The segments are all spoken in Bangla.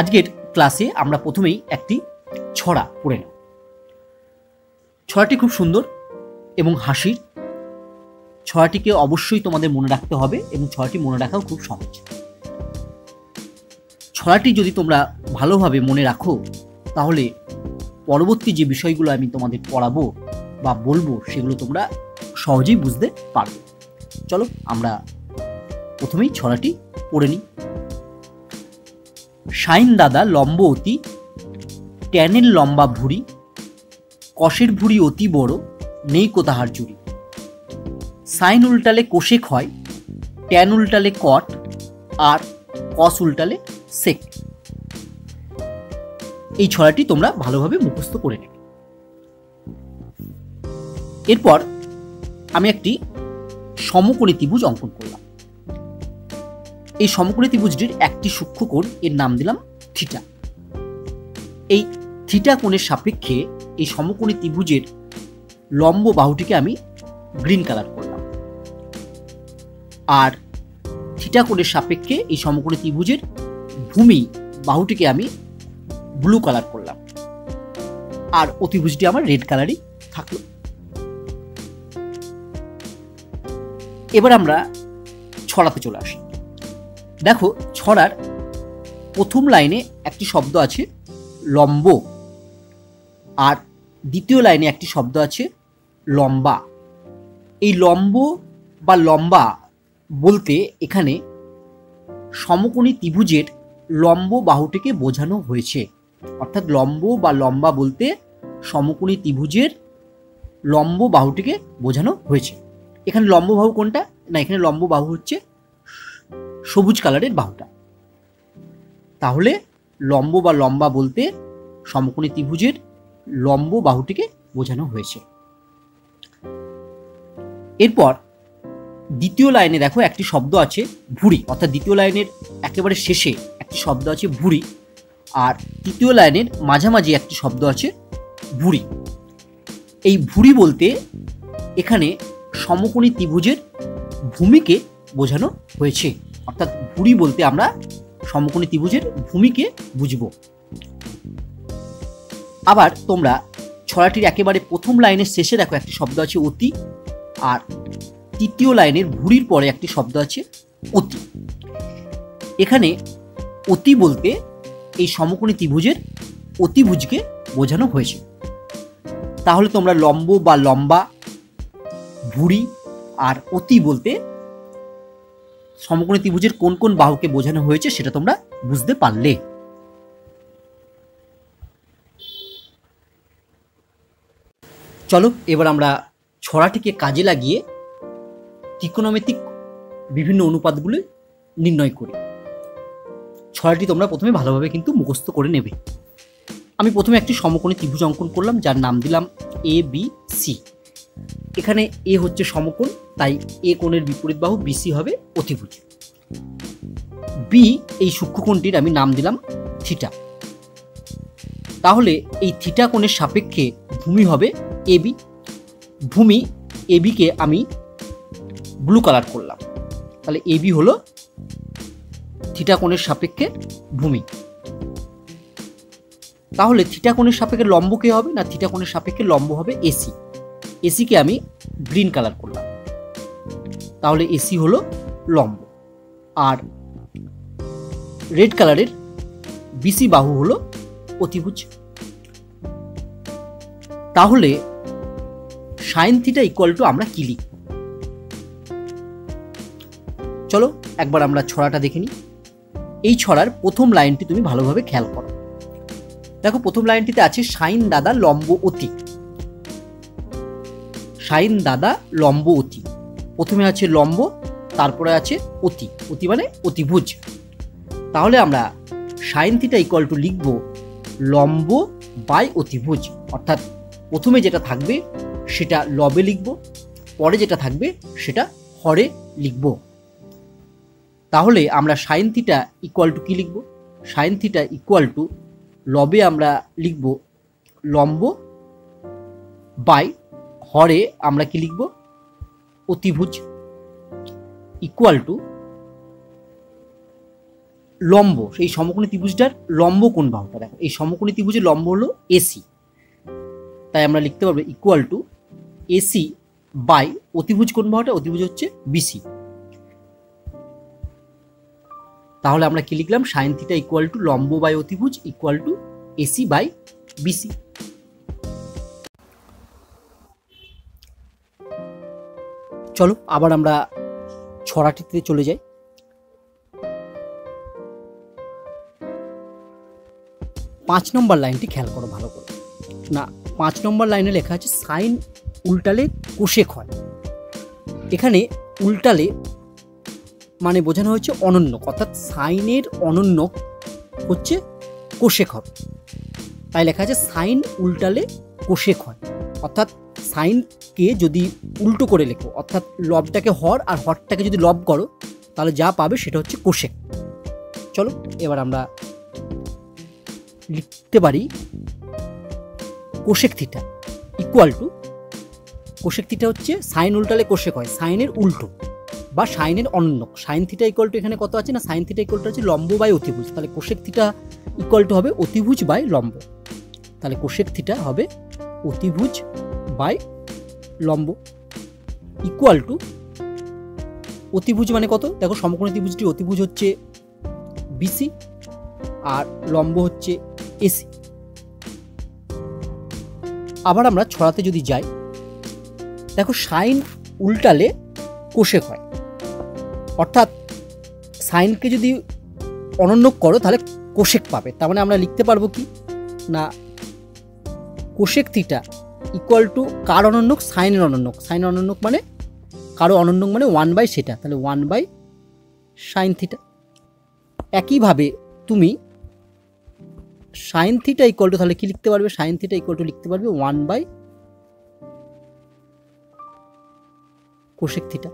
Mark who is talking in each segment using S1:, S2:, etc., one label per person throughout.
S1: আজকের ক্লাসে আমরা প্রথমেই একটি ছড়া পড়ে নেব। ছড়াটি খুব সুন্দর এবং হাসির। ছড়াটিকে অবশ্যই তোমাদের মনে রাখতে হবে এবং ছড়াটি মনে রাখাও খুব সহজ। ছড়াটি যদি তোমরা ভালোভাবে মনে রাখো তাহলে পরবর্তী যে বিষয়গুলো আমি তোমাদের পড়াবো বা বলবো সেগুলো তোমরা সহজেই বুঝতে পারবে। চলো আমরা প্রথমেই ছড়াটি পড়ে নিই। শাইন দাদা লম্ব অতি, ট্যানের লম্বা ভুঁড়ি, কষের ভুঁড়ি অতি বড়, নেই কো তাহার জুড়ি। সাইন উল্টালে কোষে ক্ষয়, ট্যান উল্টালে কট, আর কস উল্টালে সেক। এই ছড়াটি তোমরা ভালোভাবে মুখস্থ করে নেবে। এরপর আমি একটি সমকোণী ত্রিভুজ অঙ্কন করলাম। এই সমকোণী ত্রিভুজটির একটি সূক্ষ্মকোণ, এর নাম দিলাম থিটা। এই থিটা কোণের সাপেক্ষে এই সমকোণী ত্রিভুজের লম্ব বাহুটিকে আমি গ্রিন কালার করলাম, আর থিটা কোণের সাপেক্ষে এই সমকোণী ত্রিভুজের ভূমি বাহুটিকে আমি ব্লু কালার করলাম, আর অতিভুজটি আমার রেড কালারই থাকলো। এবার আমরা ছড়াতে চলে আসি। দেখো, ছড়ার প্রথম লাইনে একটি শব্দ আছে লম্ব, আর দ্বিতীয় লাইনে একটি শব্দ আছে লম্বা। এই লম্ব বা লম্বা বলতে এখানে সমকোণী ত্রিভুজের লম্ব বাহুটিকে বোঝানো হয়েছে। অর্থাৎ লম্ব বা লম্বা বলতে সমকোণী ত্রিভুজের লম্ব বাহুটিকে বোঝানো হয়েছে। এখানে লম্ব বাহু কোনটা? না, এখানে লম্ব বাহু হচ্ছে সবুজ কালারের বাহুটা। তাহলে লম্ব বা লম্বা বলতে সমকোণী ত্রিভুজের লম্ব বাহুটিকে বোঝানো হয়েছে। এরপর দ্বিতীয় লাইনে দেখো একটি শব্দ আছে ভুঁড়ি, অর্থাৎ দ্বিতীয় লাইনের একেবারে শেষে একটি শব্দ আছে ভুঁড়ি, আর তৃতীয় লাইনের মাঝামাঝি একটি শব্দ আছে ভুঁড়ি। এই ভুঁড়ি বলতে এখানে সমকোণী ত্রিভুজের ভূমিকে বোঝানো হয়েছে। অর্থাৎ ভুঁড়ি বলতে আমরা সমকোণী ত্রিভুজের ভূমিকে বুঝব। আবার তোমরা ছড়াটির একেবারে প্রথম লাইনের শেষে দেখো একটি শব্দ আছে অতি, আর তৃতীয় লাইনের ভুঁড়ির পরে একটি শব্দ আছে অতি। এখানে অতি বলতে এই সমকোণী ত্রিভুজের অতিভুজকে বোঝানো হয়েছে। তাহলে তোমরা লম্ব বা লম্বা, ভুঁড়ি আর অতি বলতে সমকোণী ত্রিভুজের কোন কোন বাহুকে বোঝানো হয়েছে সেটা তোমরা বুঝতে পারলে। চলো এবার আমরা ছড়াটিকে কাজে লাগিয়ে ত্রিকোণমিতিক বিভিন্ন অনুপাতগুলি নির্ণয় করি। ছড়াটি তোমরা প্রথমে ভালোভাবে কিন্তু মুখস্থ করে নেবে। আমি প্রথমে একটি সমকোণী ত্রিভুজ অঙ্কন করলাম, যার নাম দিলাম এ বি সি। এখানে এ হচ্ছে সমকোণ, তাই এ কোণের বিপরীত বাহু বিসি হবে অতিভুজ। বি এই সূক্ষ্মকোণটির আমি নাম দিলাম থিটা। তাহলে এই থিটা কোণের সাপেক্ষে ভূমি হবে এবি। ভূমি এবিকে আমি ব্লু কালার করলাম, তাহলে এবি হলো থিটা কোণের সাপেক্ষে ভূমি। তাহলে থিটা কোণের সাপেক্ষে লম্ব কে হবে? না, থিটা কোণের সাপেক্ষে লম্ব হবে এসি। এসিকে আমি গ্রিন কালার করলাম, তাহলে এসি হলো লম্ব। আর রেড কালারের বিসি বাহু হলো অতিভুজ। তাহলে সাইন থিটা ইকুয়াল টু আমরা কি লিখব? চলো একবার আমরা ছড়াটা দেখে নিই। এই ছড়ার প্রথম লাইনটি তুমি ভালোভাবে খেয়াল করো। দেখো, প্রথম লাইনটিতে আছে সাইন দাদা লম্ব অতি। সাইন দাদা লম্ব অতি, প্রথমে আছে লম্ব, তারপরে আছে অতি। অতি মানে অতিভুজ। তাহলে আমরা সাইন থিটা ইকুয়াল টু লিখব লম্ব বাই অতিভুজ। অর্থাৎ প্রথমে যেটা থাকবে সেটা লবে লিখব, পরে যেটা থাকবে সেটা হরে লিখব। তাহলে আমরা সাইন থিটা ইকুয়াল টু কি লিখব? সাইন থিটা ইকুয়াল টু লবে আমরা লিখব লম্ব, বাই হরে আমরা কি লিখব? অতিভুজ, ইকুয়াল টু লম্ব, সেই সমকোণী ত্রিভুজটার লম্ব কোণ বাহুটা দেখো, এই সমকোণী ত্রিভুজের লম্ব হলো এসি, তাই আমরা লিখতে পারবো ইকুয়াল টু এসি বাই অতিভুজ কোণ বাহুটা, অতিভুজ হচ্ছে বিসি। তাহলে আমরা কি লিখলাম, সাইন থিটা ইকুয়াল টু লম্ব বাই অতিভুজ equal to AC by BC. চলো আবার আমরা ছড়াটিতে চলে যাই। 5 নম্বর লাইনটি খেয়াল করো ভালো করে। না, 5 নম্বর লাইনে লেখা আছে সাইন উল্টালে কোশেক হয়। এখানে উল্টালে মানে বোঝানো হয়েছে অনন্যক, অর্থাৎ সাইনের অনন্যক হচ্ছে কোশেক হবে, তাই লেখা আছে সাইন উল্টালে কোশেক হয়। অর্থাৎ সাইনকে যদি উল্টো করে লেখো, অর্থাৎ লবটাকে হর আর হরটাকে যদি লব করো, তাহলে যা পাবে সেটা হচ্ছে কোশেক। চলো এবার আমরা লিখতে পারি cosec theta equal two, cosec theta হচ্ছে সাইন উল্টালে কোশেক হয়, সাইনের উল্টো বা সাইনের অনন্যক। সাইন থিটা ইকুয়াল টু এখানে কত আছে না, সাইন থিটা ইকুয়াল টু আছে লম্ব বাই অতিভুজ, তাহলে কোশেক থিটা ইকুয়াল টু হবে অতিভুজ বাই লম্ব, তাহলে কোশেক থিটা হবে অতিভুজ বাই লম্ব ইকুয়াল টু, অতিভুজ মানে কত দেখো, সমকোণী ত্রিভুজটি অতিভুজ হচ্ছে বিসি আর লম্ব হচ্ছে এসি। আবার আমরা ছড়াতে যদি যাই, দেখো সাইন উল্টালে কোশেক হয়, অর্থাৎ সাইনকে যদি অনন্যক করো তাহলে কোশেক পাবে। তার মানে আমরা লিখতে পারবো কি না, কোশেক থিটা ইকুয়াল টু কার অনন্যক, সাইনের অনন্যক। সাইন অনন্যক মানে কারো অনন্যক মানে 1/, সেটা তাহলে 1/sin থিটা। একইভাবে তুমি সাইন থিটা ইকুয়াল টু তাহলে কি লিখতে পারবে, সাইন থিটা ইকুয়াল টু লিখতে পারবে 1/কোশেক থিটা।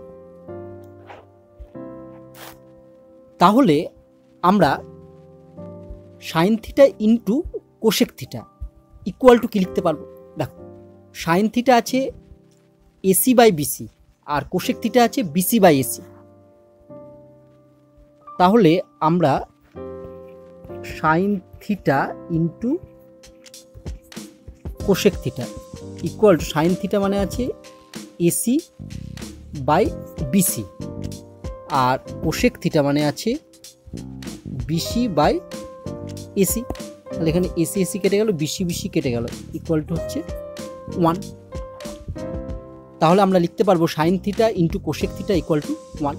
S1: তাহলে আমরা sine theta into cosec theta equal to কি লিখতে পারবো, দেখো সাইন থিটা আছে এসি বাই বিসি আর কোশেক থিটা আছে বিসি বাই এসি। তাহলে আমরা sine theta into cosec theta equal to, sine theta মানে আছে এসি বাই বিসি আর কোশেক থিটা মানে আছে বিসি বাই এসি। তাহলে এখানে এসি এসি কেটে গেল, বিসি বিসি কেটে গেল, ইকুয়াল টু হচ্ছে 1। তাহলে আমরা লিখতে পারবো sine theta into cosec theta equal to 1।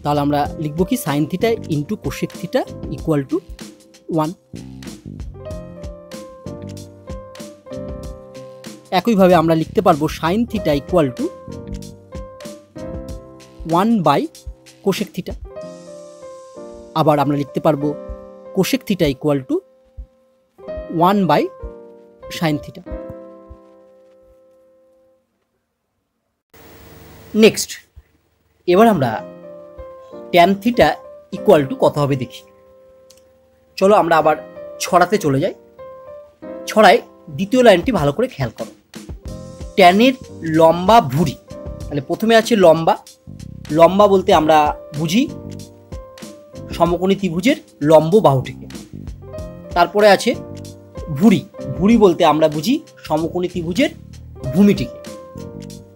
S1: তাহলে আমরা লিখবো কি, sine theta into cosec theta equal to 1। একইভাবে আমরা লিখতে পারবো সাইন থিটা ইকুয়াল টু 1/কোশেক থিটা। আবার আমরা লিখতে পারবো কোশেক থিটা ইকুয়াল টু 1/সাইন থিটা। নেক্সট এবার আমরা ট্যান থিটা ইকুয়াল টু কত হবে দেখি। চলো আমরা আবার ছড়াতে চলে যাই। ছড়ায় দ্বিতীয় লাইনটি ভালো করে খেয়াল করো, ট্যানের লম্বা ভুঁড়ি। তাহলে প্রথমে আছে লম্বা, লম্বা বলতে আমরা বুঝি সমকোণী ত্রিভুজের লম্ব বাহুটিকে। তারপরে আছে ভুঁড়ি, ভুঁড়ি বলতে আমরা বুঝি সমকোণী ত্রিভুজের ভূমিটিকে।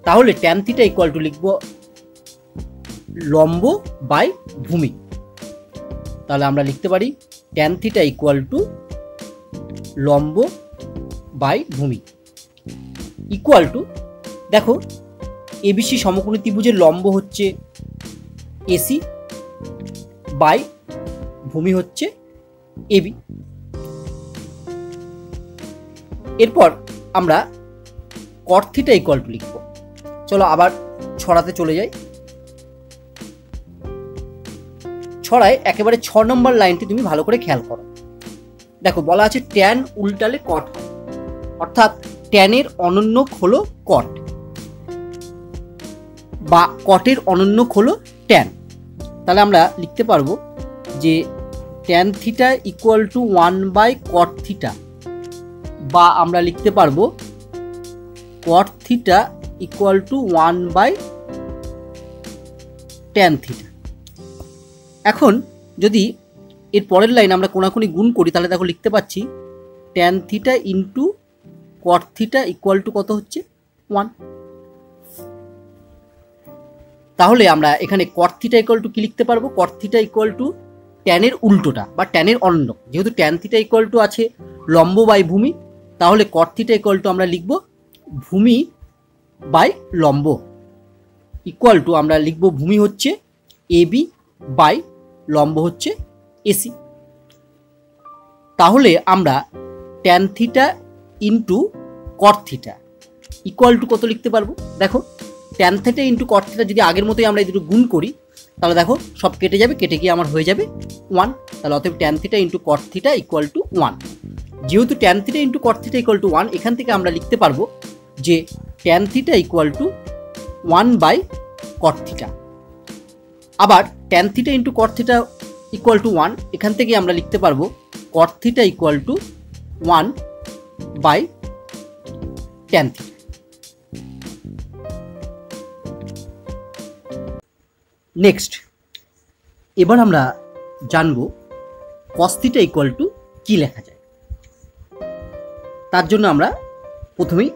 S1: তাহলে ট্যান থিটা ইকুয়াল টু লিখব লম্ব বাই ভূমি। তাহলে আমরা লিখতে পারি ট্যান থিটা ইকুয়াল টু লম্ব বাই ভূমি ইকুয়াল টু, দেখো এবিসি সমকোণী ত্রিভুজের লম্ব হচ্ছে এসি বাই ভূমি হচ্ছে এবি। এরপর আমরা কট থিটা ইকুয়াল টু লিখব। চলো আবার ছড়াতে চলে যাই। ছড়ায় একেবারে 6 নম্বর লাইনটি তুমি ভালো করে খেয়াল করো। দেখো বলা আছে ট্যান উল্টালে কট, অর্থাৎ ট্যানের অনন্যক হলো কট বা কটের অনন্যক হলো ট্যান। তাহলে আমরা লিখতে পারবো যে ট্যান থিটা ইকুয়াল টু 1/কট থিটা, বা আমরা লিখতে পারবো কট থিটা ইকুয়াল টু 1/ট্যান থিটা। এখন যদি এর পরের লাইন আমরা কোনাকুনি গুণ করি তাহলে দেখো লিখতে পাচ্ছি tan theta into cot theta equal two কত হচ্ছে 1। তাহলে আমরা এখানে কট থিটা ইকুয়াল টু কি লিখতে পারবো? কট থিটা ইকুয়াল টু ট্যানের উল্টোটা বা ট্যানের অন্য। যেহেতু ট্যান থিটা ইকুয়াল টু আছে লম্ব বাই ভূমি, তাহলে কট থিটা ইকুয়াল টু আমরা লিখব ভূমি বাই লম্ব ইকুয়াল টু আমরা লিখব ভূমি হচ্ছে এবি বাই লম্ব হচ্ছে এসি। তাহলে আমরা tan theta into cot theta equal two কত লিখতে পারবো? দেখো tan theta into cot theta যদি আগের মতোই আমরা এই দুটো গুণ করি তাহলে দেখো সব কেটে যাবে, কেটে গিয়ে আমার হয়ে যাবে 1। তাহলে অতএব tan theta into cot theta equal to 1। যেহেতু tan theta into cot theta equal to 1, এখান থেকে আমরা লিখতে পারবো যে tan theta equal to 1 by cot theta. আবার tan theta into cot theta equal to 1, এখান থেকে আমরা লিখতে পারবো cot theta equal to 1 by tan theta. Next এবার আমরা জানবো কস থিটা ইকুয়াল টু কি লেখা যায়। তার জন্য আমরা প্রথমেই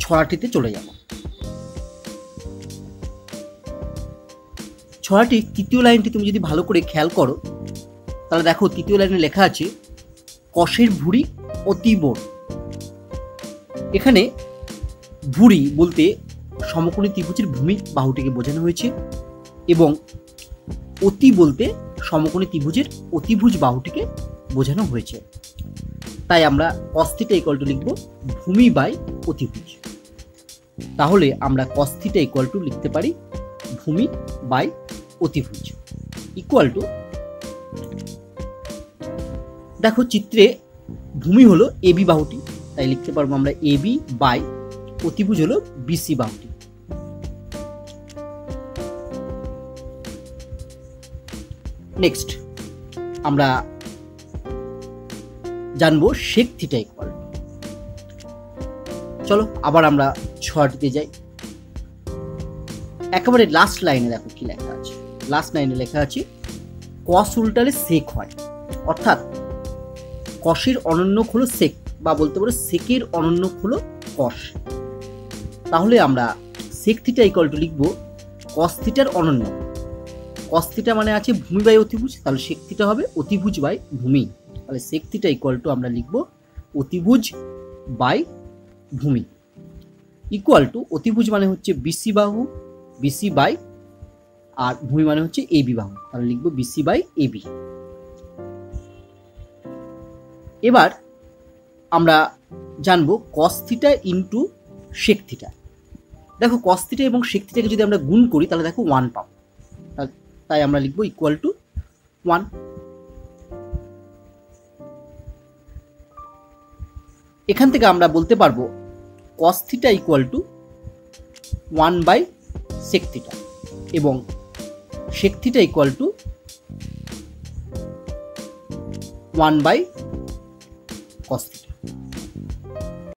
S1: ছড়াটিতে চলে যাব। ছড়াটির তৃতীয় লাইনটি তুমি যদি ভালো করে খেয়াল করো তাহলে দেখো তৃতীয় লাইনে লেখা আছে কষের ভুঁড়ি অতি বড়। এখানে ভুঁড়ি বলতে সমকোণী ত্রিভুজের ভূমি বাহুটিকে বোঝানো হয়েছে এবং অতি বলতে সমকোণী ত্রিভুজের অতিভুজ বাহুটিকে বোঝানো হয়েছে। তাই আমরা কস থিটা ইকুয়াল টু লিখব ভূমি বাই অতিভুজ। তাহলে আমরা কস থিটা ইকুয়াল টু লিখতে পারি ভূমি বাই অতিভুজ ইকুয়াল টু, দেখো চিত্রে ভূমি হলো এবি বাহুটি, তাই লিখতে পারবো আমরা এবি বাই অতিভুজ হলো বিসি বাহুটি। নেক্সট আমরা জানবো সেক থিটা ইকুয়াল। চলো আবার আমরা ছড়াটিতে যাই। একেবারে লাস্ট লাইনে দেখো কি লেখা আছে। লাস্ট লাইনে লেখা আছে কস উল্টালে সেক হয়, অর্থাৎ কসের অনন্যক হলো সেক, বা বলতে পারো সেকের অনন্যক হলো কস। তাহলে আমরা সেক থিটা ইকুয়াল টু লিখবো কস থিটার অনন্য। কস থিটা মানে আছে ভূমি বাই অতিভুজ, তাহলে সেক থিটা হবে অতিভুজ বাই ভূমি। তাহলে সেক থিটা ইকুয়াল টু আমরা লিখবো অতিভুজ বাই ভূমি ইকুয়াল টু, অতিভুজ মানে হচ্ছে বিসি বাহু, বিসি বাই, আর ভূমি মানে হচ্ছে এবি বাহু, তাহলে লিখবো বিসি বাই এবি। এবার আমরা জানবো cos theta into sec theta. দেখো কস থিটা এবং সেক থিটাকে যদি আমরা গুণ করি তাহলে দেখো 1 পাবো, তাই আমরা লিখবো ইকুয়াল টু 1। এখান থেকে আমরা বলতে পারবো cos theta equal to 1 by sec theta এবং sec theta equal to 1 by cos theta.